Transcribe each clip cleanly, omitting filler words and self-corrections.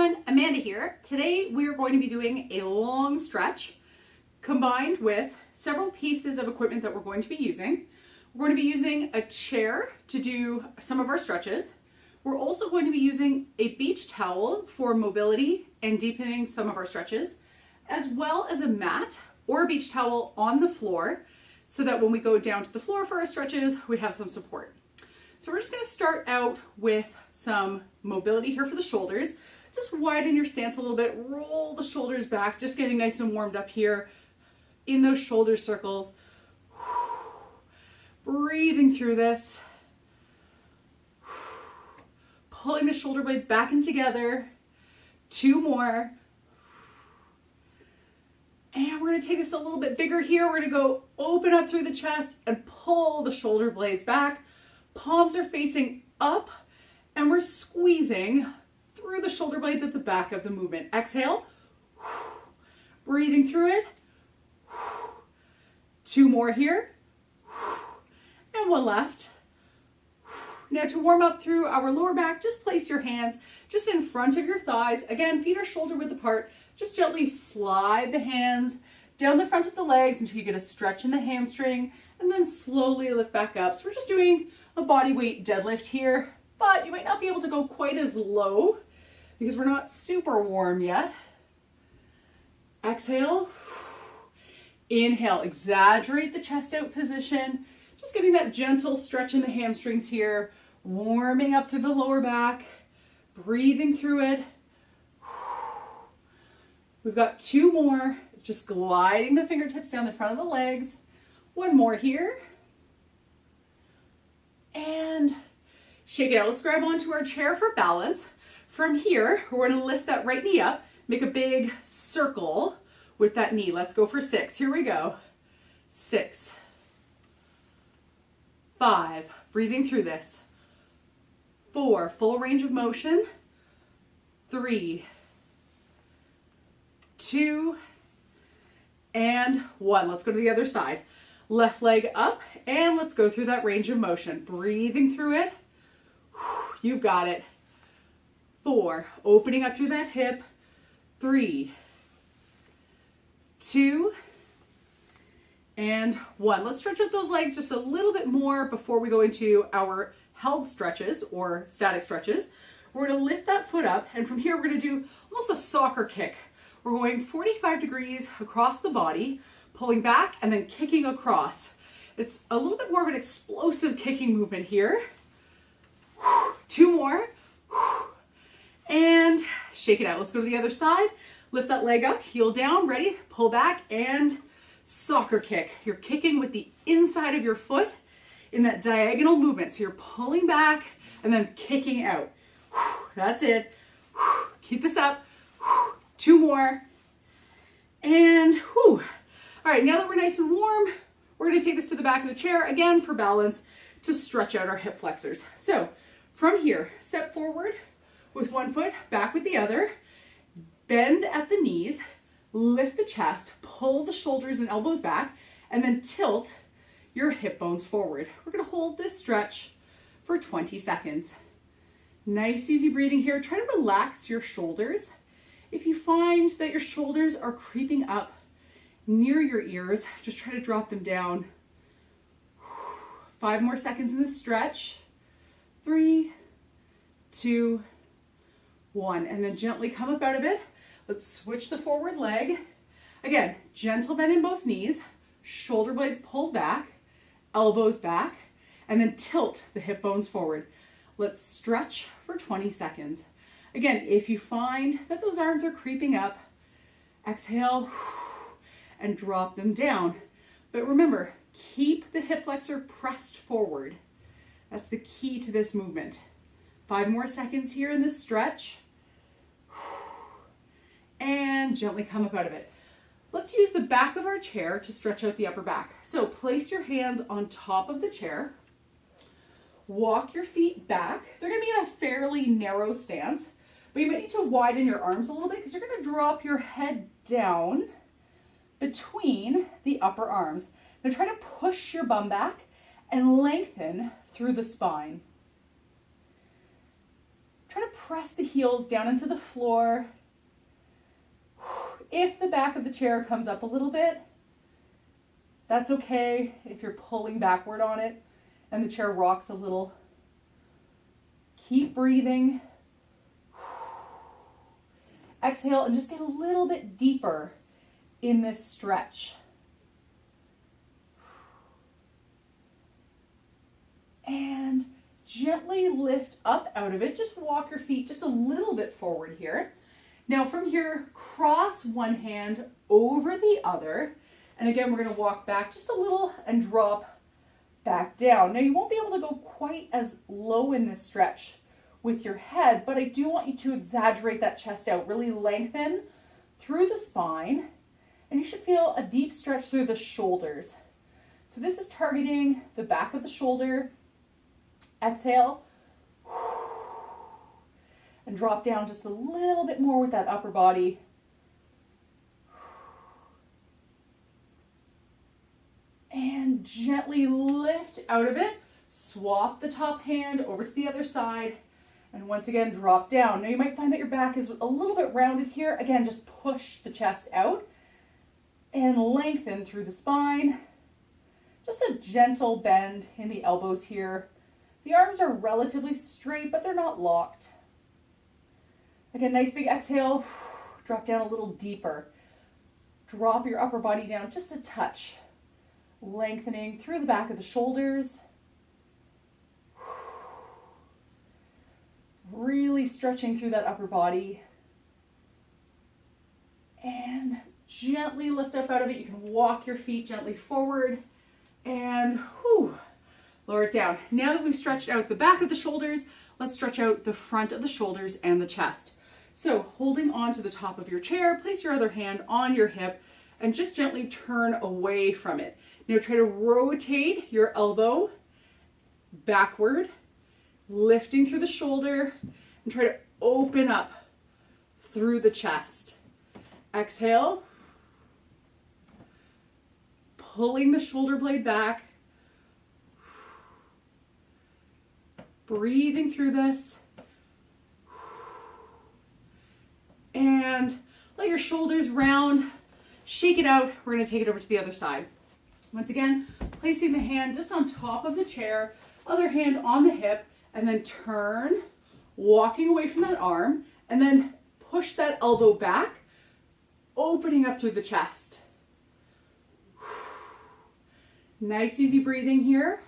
everyone, Amanda here. Today we are going to be doing a long stretch combined with several pieces of equipment that we're going to be using. We're going to be using a chair to do some of our stretches. We're also going to be using a beach towel for mobility and deepening some of our stretches, as well as a mat or a beach towel on the floor so that when we go down to the floor for our stretches, we have some support. So we're just going to start out with some mobility here for the shoulders. Just widen your stance a little bit, roll the shoulders back, just getting nice and warmed up here in those shoulder circles. Breathing through this. Pulling the shoulder blades back and together. 2 more. And we're going to take this a little bit bigger here. We're going to go open up through the chest and pull the shoulder blades back. Palms are facing up and we're squeezing through the shoulder blades at the back of the movement. Exhale. Breathing through it. 2 more here. And 1 left. Now to warm up through our lower back, just place your hands just in front of your thighs. Again, feet are shoulder width apart. Just gently slide the hands down the front of the legs until you get a stretch in the hamstring, and then slowly lift back up. So we're just doing a body weight deadlift here, but you might not be able to go quite as low because we're not super warm yet. Exhale. Inhale, exaggerate the chest out position. Just getting that gentle stretch in the hamstrings here, warming up through the lower back, breathing through it. We've got 2 more, just gliding the fingertips down the front of the legs. 1 more here. And shake it out. Let's grab onto our chair for balance. From here, we're going to lift that right knee up, make a big circle with that knee. Let's go for 6. Here we go. 6. 5. Breathing through this. 4. Full range of motion. 3. 2. And 1. Let's go to the other side. Left leg up and let's go through that range of motion. Breathing through it. You've got it. 4. Opening up through that hip. 3. 2. And 1. Let's stretch out those legs just a little bit more before we go into our held stretches or static stretches. We're going to lift that foot up, and from here we're going to do almost a soccer kick. We're going 45 degrees across the body, pulling back and then kicking across. It's a little bit more of an explosive kicking movement here. 2 more. And shake it out. Let's go to the other side. Lift that leg up, heel down, ready, pull back, and soccer kick. You're kicking with the inside of your foot in that diagonal movement. So you're pulling back and then kicking out. That's it. Keep this up. 2 more. And whew. All right, now that we're nice and warm, we're going to take this to the back of the chair again for balance to stretch out our hip flexors. So from here, step forward with 1 foot, back with the other, bend at the knees, lift the chest, pull the shoulders and elbows back, and then tilt your hip bones forward. We're going to hold this stretch for 20 seconds. Nice, easy breathing here. Try to relax your shoulders. If you find that your shoulders are creeping up near your ears, just try to drop them down. 5 more seconds in this stretch. 3, 2, 1. And then gently come up out of it. Let's switch the forward leg. Again, gentle bend in both knees, shoulder blades pulled back, elbows back, and then tilt the hip bones forward. Let's stretch for 20 seconds. Again, if you find that those arms are creeping up, exhale and drop them down. But remember, keep the hip flexor pressed forward. That's the key to this movement. 5 more seconds here in this stretch. And gently come up out of it. Let's use the back of our chair to stretch out the upper back. So place your hands on top of the chair. Walk your feet back. They're going to be in a fairly narrow stance, but you might need to widen your arms a little bit because you're going to drop your head down between the upper arms. Now try to push your bum back and lengthen through the spine. Try to press the heels down into the floor. If the back of the chair comes up a little bit, that's okay if you're pulling backward on it and the chair rocks a little. Keep breathing. Exhale and just get a little bit deeper in this stretch. And gently lift up out of it. Just walk your feet just a little bit forward here. Now from here, cross one hand over the other. And again, we're going to walk back just a little and drop back down. Now you won't be able to go quite as low in this stretch with your head, but I do want you to exaggerate that chest out, really lengthen through the spine, and you should feel a deep stretch through the shoulders. So this is targeting the back of the shoulder. Exhale, and drop down just a little bit more with that upper body. And gently lift out of it. Swap the top hand over to the other side. And once again, drop down. Now you might find that your back is a little bit rounded here. Again, just push the chest out and lengthen through the spine. Just a gentle bend in the elbows here. The arms are relatively straight, but they're not locked. Again, nice big exhale. Drop down a little deeper. Drop your upper body down just a touch. Lengthening through the back of the shoulders. Really stretching through that upper body. And gently lift up out of it. You can walk your feet gently forward and lower it down. Now that we've stretched out the back of the shoulders, let's stretch out the front of the shoulders and the chest. So holding on to the top of your chair, place your other hand on your hip and just gently turn away from it. Now try to rotate your elbow backward, lifting through the shoulder, and try to open up through the chest. Exhale, pulling the shoulder blade back, breathing through this, and let your shoulders round, shake it out. We're going to take it over to the other side. Once again, placing the hand just on top of the chair, other hand on the hip, and then turn, walking away from that arm, and then push that elbow back, opening up through the chest. Nice, easy breathing here.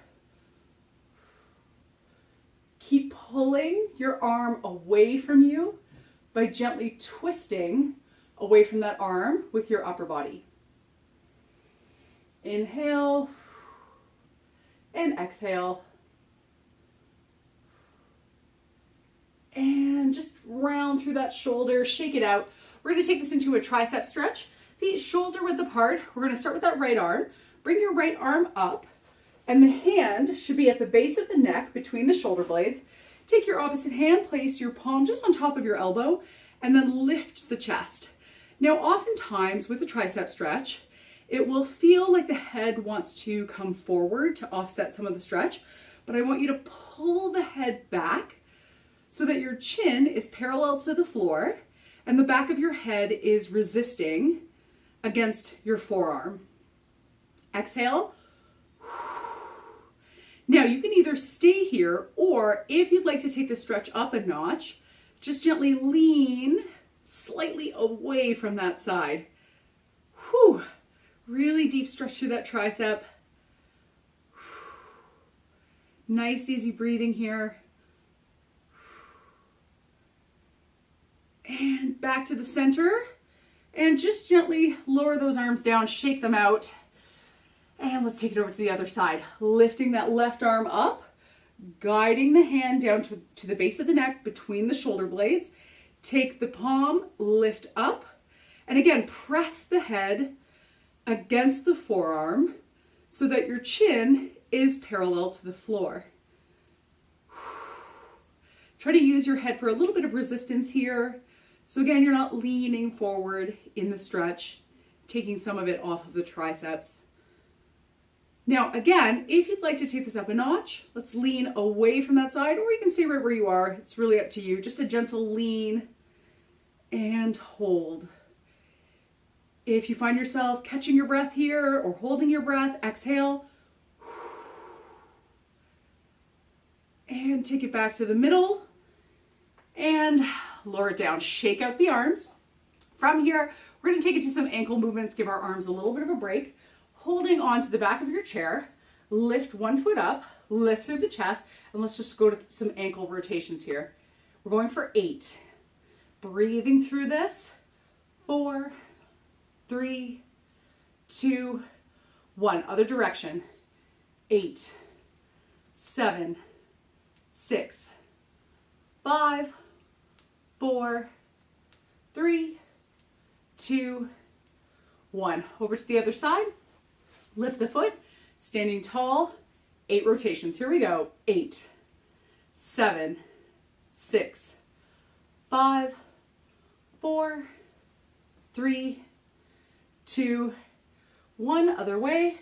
Keep pulling your arm away from you by gently twisting away from that arm with your upper body. Inhale and exhale. And just round through that shoulder, shake it out. We're going to take this into a tricep stretch. Feet shoulder width apart. We're going to start with that right arm. Bring your right arm up, and the hand should be at the base of the neck between the shoulder blades. Take your opposite hand, place your palm just on top of your elbow, and then lift the chest. Now, oftentimes with a tricep stretch, it will feel like the head wants to come forward to offset some of the stretch, but I want you to pull the head back so that your chin is parallel to the floor and the back of your head is resisting against your forearm. Exhale. Now you can either stay here, or if you'd like to take the stretch up a notch, just gently lean slightly away from that side. Whew. Really deep stretch through that tricep. Nice, easy breathing here. And back to the center. And just gently lower those arms down, shake them out. And let's take it over to the other side. Lifting that left arm up, guiding the hand down to the base of the neck between the shoulder blades. Take the palm, lift up, and again, press the head against the forearm so that your chin is parallel to the floor. Try to use your head for a little bit of resistance here. So again, you're not leaning forward in the stretch, taking some of it off of the triceps. Now, again, if you'd like to take this up a notch, let's lean away from that side, or you can stay right where you are. It's really up to you. Just a gentle lean and hold. If you find yourself catching your breath here or holding your breath, exhale. And take it back to the middle and lower it down. Shake out the arms. From here, we're going to take it to some ankle movements, give our arms a little bit of a break. Holding on to the back of your chair, lift one foot up, lift through the chest, and let's just go to some ankle rotations here. We're going for 8. Breathing through this. 4, 3, 2, 1. Other direction. 8, 7, 6, 5, 4, 3, 2, 1. Over to the other side. Lift the foot, standing tall, 8 rotations. Here we go. 8, 7, 6, 5, 4, 3, 2, 1. Other way.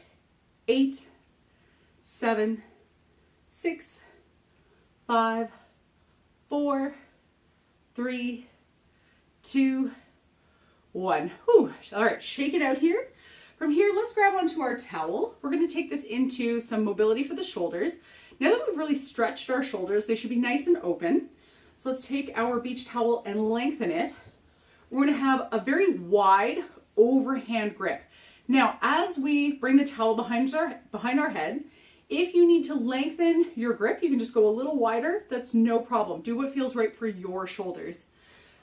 8, 7, 6, 5, 4, 3, 2, 1. Whew. All right, shake it out here. From here, let's grab onto our towel. We're going to take this into some mobility for the shoulders. Now that we've really stretched our shoulders, they should be nice and open. So let's take our beach towel and lengthen it. We're going to have a very wide overhand grip. Now, as we bring the towel behind our head, if you need to lengthen your grip, you can just go a little wider. That's no problem. Do what feels right for your shoulders.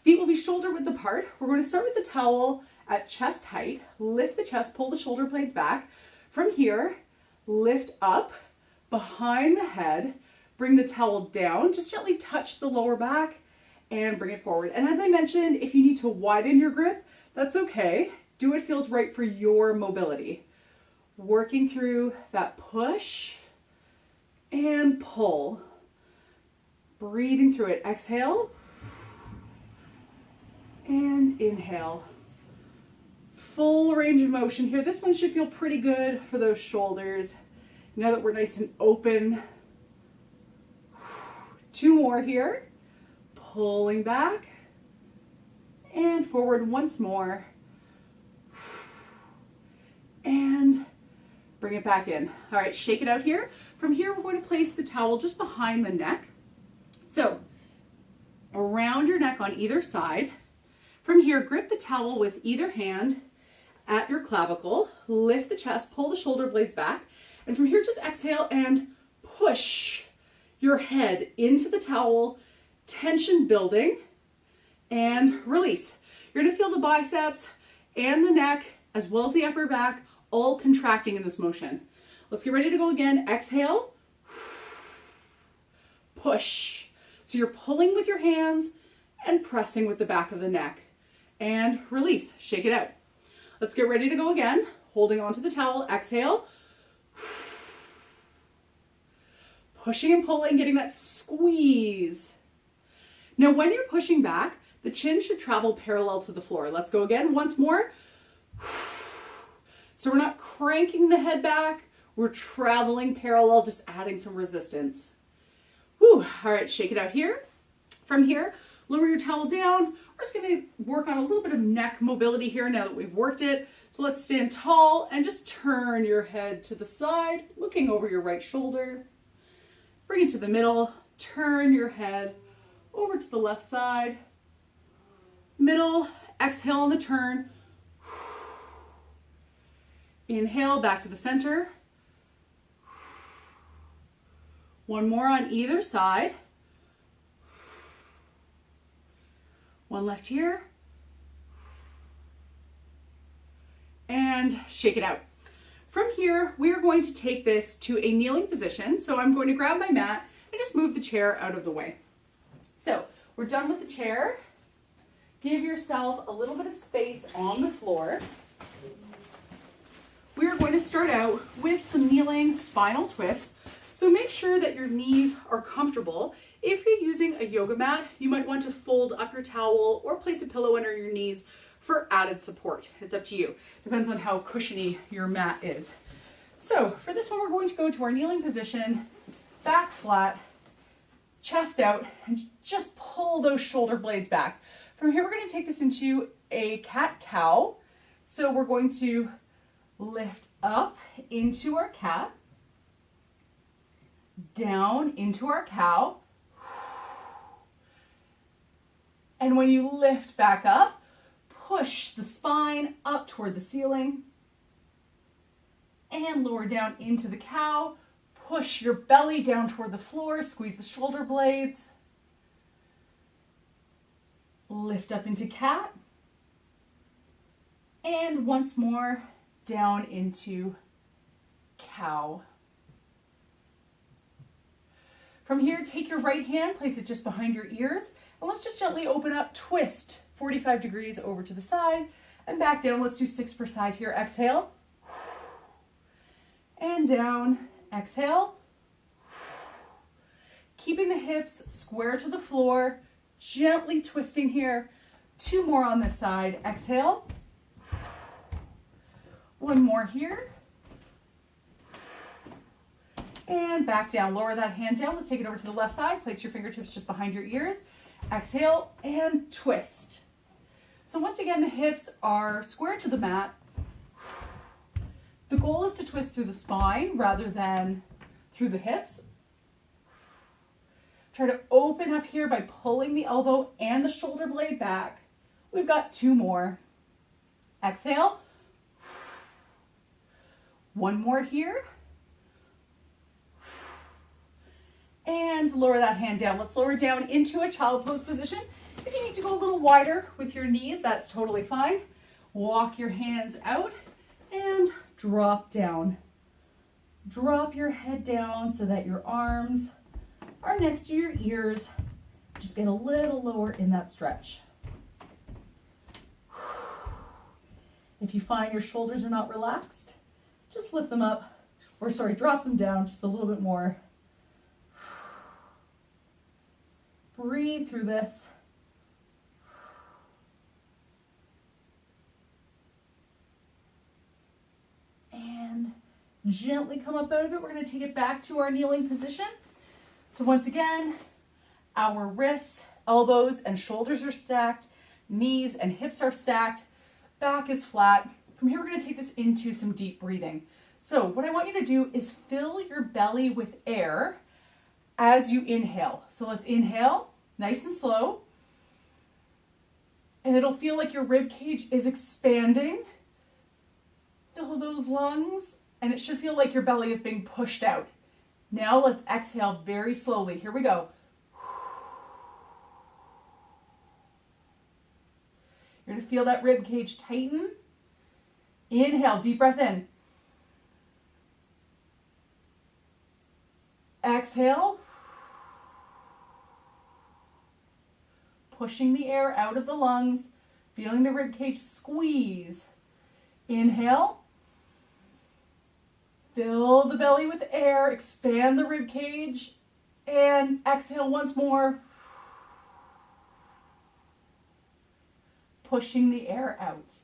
Feet will be shoulder width apart. We're going to start with the towel at chest height. Lift the chest, pull the shoulder blades back. From here, lift up behind the head, bring the towel down, just gently touch the lower back and bring it forward. And as I mentioned, if you need to widen your grip, that's okay. Do what feels right for your mobility. Working through that push and pull. Breathing through it. Exhale and inhale. Full range of motion here. This one should feel pretty good for those shoulders. Now that we're nice and open. 2 more here. Pulling back and forward once more. And bring it back in. All right, shake it out here. From here, we're going to place the towel just behind the neck. So around your neck on either side. From here, grip the towel with either hand at your clavicle, lift the chest, pull the shoulder blades back, and from here just exhale and push your head into the towel, tension building, and release. You're going to feel the biceps and the neck, as well as the upper back, all contracting in this motion. Let's get ready to go again. Exhale, push. So you're pulling with your hands and pressing with the back of the neck, and release. Shake it out. Let's get ready to go again. Holding onto the towel, exhale. Pushing and pulling, getting that squeeze. Now when you're pushing back, the chin should travel parallel to the floor. Let's go again, once more. So we're not cranking the head back, we're traveling parallel, just adding some resistance. Whew. All right, shake it out here. From here, lower your towel down. We're just going to work on a little bit of neck mobility here now that we've worked it. So let's stand tall and just turn your head to the side, looking over your right shoulder. Bring it to the middle. Turn your head over to the left side. Middle, exhale on the turn. Inhale, back to the center. One more on either side. One left here. And shake it out. From here, we are going to take this to a kneeling position. So I'm going to grab my mat and just move the chair out of the way. So we're done with the chair. Give yourself a little bit of space on the floor. We are going to start out with some kneeling spinal twists. So make sure that your knees are comfortable. If you're using a yoga mat, you might want to fold up your towel or place a pillow under your knees for added support. It's up to you. Depends on how cushiony your mat is. So for this one, we're going to go to our kneeling position, back flat, chest out, and just pull those shoulder blades back. From here, we're going to take this into a cat-cow. So we're going to lift up into our cat, down into our cow, and when you lift back up, push the spine up toward the ceiling, and lower down into the cow. Push your belly down toward the floor, squeeze the shoulder blades. Lift up into cat. And once more, down into cow. From here, take your right hand, place it just behind your ears, and let's just gently open up, twist 45 degrees over to the side, and back down. Let's do 6 per side here. Exhale. And down. Exhale. Keeping the hips square to the floor, gently twisting here. 2 more on this side. Exhale. 1 more here. And back down. Lower that hand down. Let's take it over to the left side. Place your fingertips just behind your ears. Exhale and twist. So once again, the hips are square to the mat. The goal is to twist through the spine rather than through the hips. Try to open up here by pulling the elbow and the shoulder blade back. We've got 2 more. Exhale. 1 more here. And lower that hand down. Let's lower down into a child pose position. If you need to go a little wider with your knees, that's totally fine. Walk your hands out and drop down. Drop your head down so that your arms are next to your ears. Just get a little lower in that stretch. If you find your shoulders are not relaxed, just lift them up, or drop them down just a little bit more. Breathe through this. And gently come up out of it. We're going to take it back to our kneeling position. So once again, our wrists, elbows, and shoulders are stacked. Knees and hips are stacked. Back is flat. From here, we're going to take this into some deep breathing. So what I want you to do is fill your belly with air as you inhale. So let's inhale, nice and slow. And it'll feel like your rib cage is expanding. Fill those lungs, and it should feel like your belly is being pushed out. Now let's exhale very slowly. Here we go. You're going to feel that rib cage tighten. Inhale, deep breath in. Exhale. Pushing the air out of the lungs, feeling the rib cage squeeze. Inhale. Fill the belly with air, expand the rib cage, and exhale once more. Pushing the air out.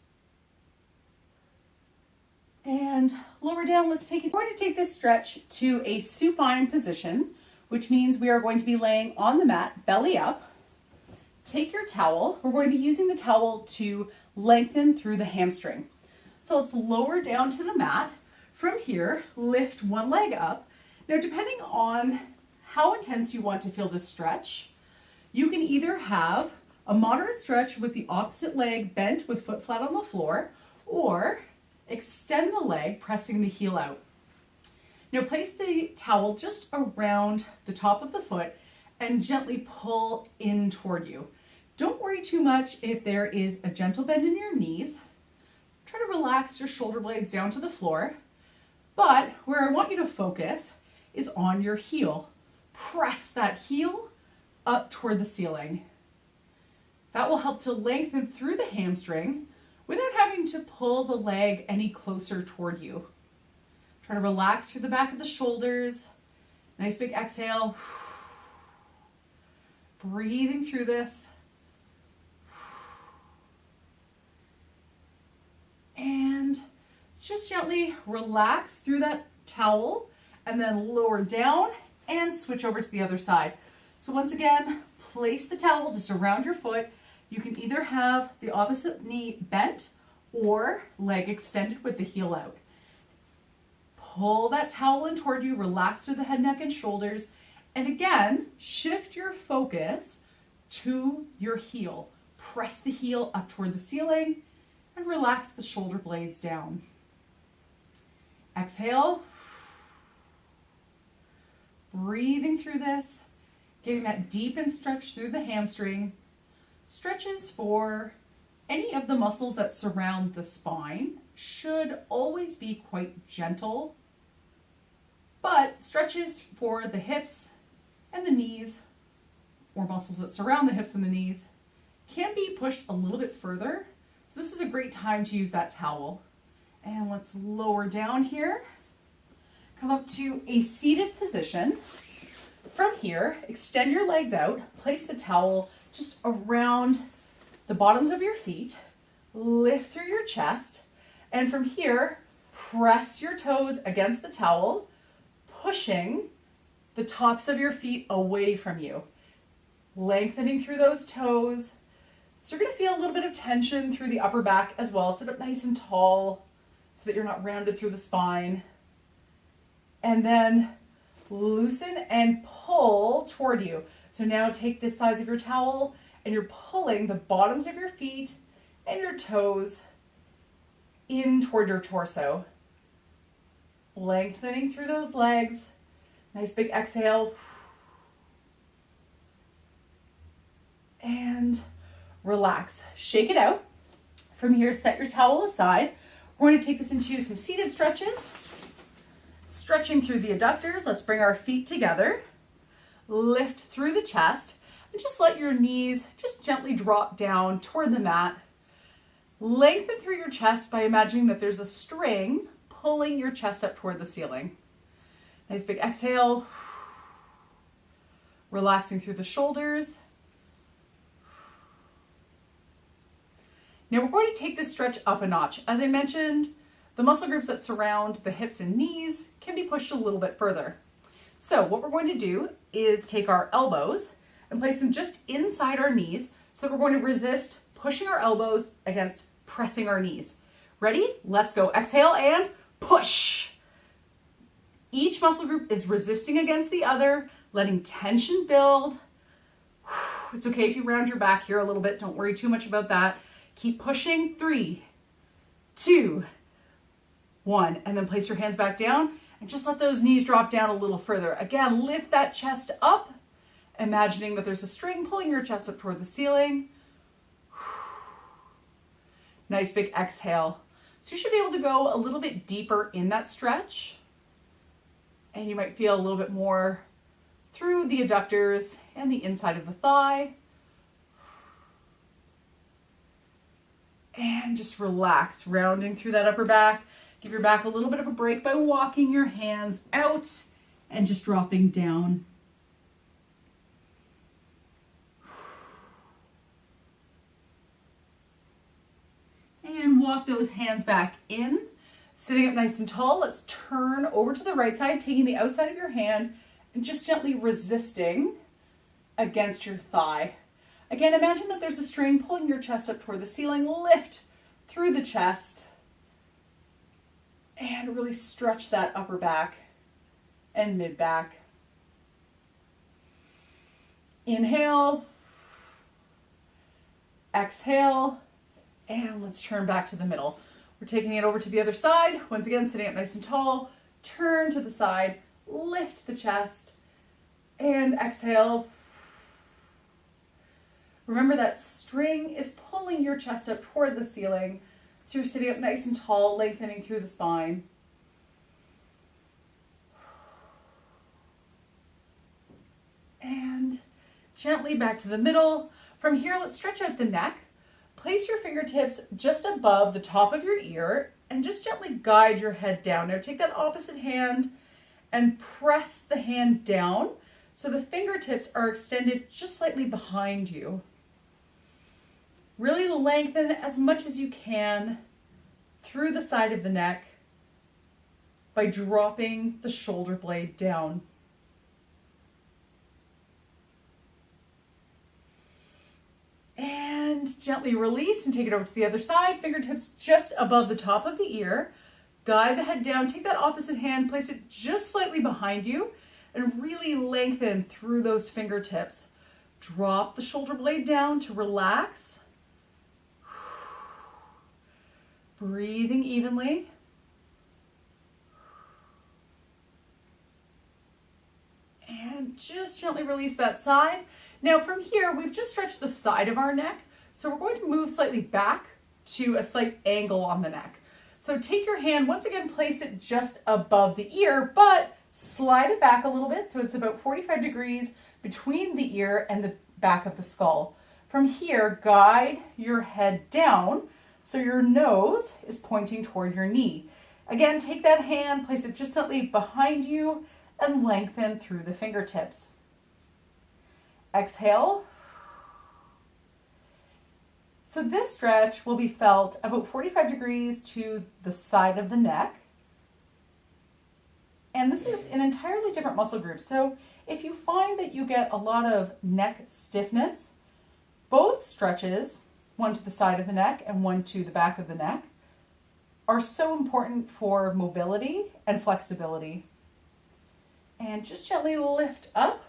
And lower down, we're going to take this stretch to a supine position, which means we are going to be laying on the mat, belly up. Take your towel. We're going to be using the towel to lengthen through the hamstring. So let's lower down to the mat. From here, lift one leg up. Now, depending on how intense you want to feel this stretch, you can either have a moderate stretch with the opposite leg bent with foot flat on the floor, or extend the leg, pressing the heel out. Now, place the towel just around the top of the foot and gently pull in toward you. Don't worry too much if there is a gentle bend in your knees. Try to relax your shoulder blades down to the floor. But where I want you to focus is on your heel. Press that heel up toward the ceiling. That will help to lengthen through the hamstring without having to pull the leg any closer toward you. Try to relax through the back of the shoulders. Nice big exhale. Breathing through this. And just gently relax through that towel and then lower down and switch over to the other side. So once again, place the towel just around your foot. You can either have the opposite knee bent or leg extended with the heel out. Pull that towel in toward you, relax through the head, neck, and shoulders. And again, shift your focus to your heel. Press the heel up toward the ceiling and relax the shoulder blades down. Exhale. Breathing through this, getting that deep and stretch through the hamstring. Stretches for any of the muscles that surround the spine should always be quite gentle, but stretches for the hips and the knees, or muscles that surround the hips and the knees, can be pushed a little bit further. So this is a great time to use that towel. And let's lower down here. Come up to a seated position. From here, extend your legs out, place the towel just around the bottoms of your feet, lift through your chest, and from here, press your toes against the towel, pushing the tops of your feet away from you, lengthening through those toes. So you're going to feel a little bit of tension through the upper back as well. Sit up nice and tall so that you're not rounded through the spine. And then loosen and pull toward you. So now take the sides of your towel and you're pulling the bottoms of your feet and your toes in toward your torso. Lengthening through those legs. Nice big exhale. And relax. Shake it out. From here, set your towel aside. We're going to take this into some seated stretches. Stretching through the adductors. Let's bring our feet together. Lift through the chest. And just let your knees just gently drop down toward the mat. Lengthen through your chest by imagining that there's a string pulling your chest up toward the ceiling. Nice big exhale. Relaxing through the shoulders. Now we're going to take this stretch up a notch. As I mentioned, the muscle groups that surround the hips and knees can be pushed a little bit further. So what we're going to do is take our elbows and place them just inside our knees. So we're going to resist pushing our elbows against pressing our knees. Ready? Let's go. Exhale and push. Each muscle group is resisting against the other, letting tension build. It's okay if you round your back here a little bit. Don't worry too much about that. Keep pushing. 3, 2, 1. And then place your hands back down and just let those knees drop down a little further. Again, lift that chest up, imagining that there's a string pulling your chest up toward the ceiling. Nice big exhale. So you should be able to go a little bit deeper in that stretch. And you might feel a little bit more through the adductors and the inside of the thigh. And just relax, rounding through that upper back. Give your back a little bit of a break by walking your hands out and just dropping down. And walk those hands back in. Sitting up nice and tall, let's turn over to the right side, taking the outside of your hand and just gently resisting against your thigh. Again, imagine that there's a string pulling your chest up toward the ceiling. Lift through the chest and really stretch that upper back and mid back. Inhale, exhale, and let's turn back to the middle. We're taking it over to the other side. Once again, sitting up nice and tall. Turn to the side, lift the chest, and exhale. Remember that string is pulling your chest up toward the ceiling. So you're sitting up nice and tall, lengthening through the spine. And gently back to the middle. From here, let's stretch out the neck. Place your fingertips just above the top of your ear and just gently guide your head down. Now take that opposite hand and press the hand down so the fingertips are extended just slightly behind you. Really lengthen as much as you can through the side of the neck. by dropping the shoulder blade down. And gently release and take it over to the other side. Fingertips just above the top of the ear. Guide the head down. Take that opposite hand, place it just slightly behind you, and really lengthen through those fingertips. Drop the shoulder blade down to relax. Breathing evenly. And just gently release that side. Now from here, we've just stretched the side of our neck. So we're going to move slightly back to a slight angle on the neck. So take your hand, once again, place it just above the ear, but slide it back a little bit. So it's about 45 degrees between the ear and the back of the skull. From here, guide your head down so your nose is pointing toward your knee. Again, take that hand, place it just slightly behind you, and lengthen through the fingertips. Exhale. So this stretch will be felt about 45 degrees to the side of the neck. And this is an entirely different muscle group. So if you find that you get a lot of neck stiffness, both stretches, one to the side of the neck and one to the back of the neck, are so important for mobility and flexibility. And just gently lift up.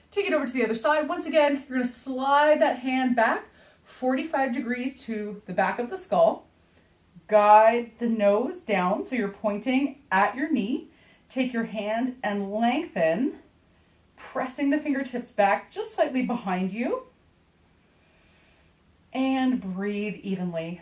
Take it over to the other side. Once again, you're going to slide that hand back 45 degrees to the back of the skull. Guide the nose down so you're pointing at your knee. Take your hand and lengthen, pressing the fingertips back just slightly behind you. And breathe evenly.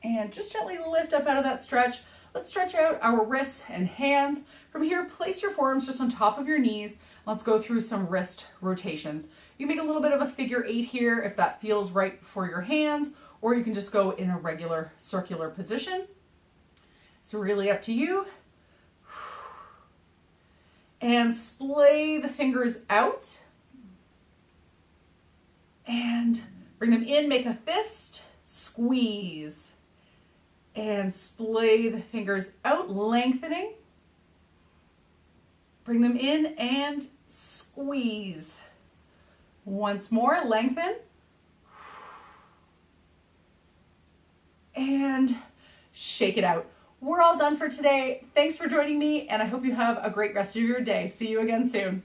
And just gently lift up out of that stretch. Let's stretch out our wrists and hands. From here, place your forearms just on top of your knees. Let's go through some wrist rotations. You make a little bit of a figure 8 here if that feels right for your hands, or you can just go in a regular circular position. It's really up to you. And splay the fingers out. And bring them in, make a fist, squeeze. And splay the fingers out, lengthening. Bring them in and squeeze. Once more, lengthen. And shake it out. We're all done for today. Thanks for joining me, and I hope you have a great rest of your day. See you again soon.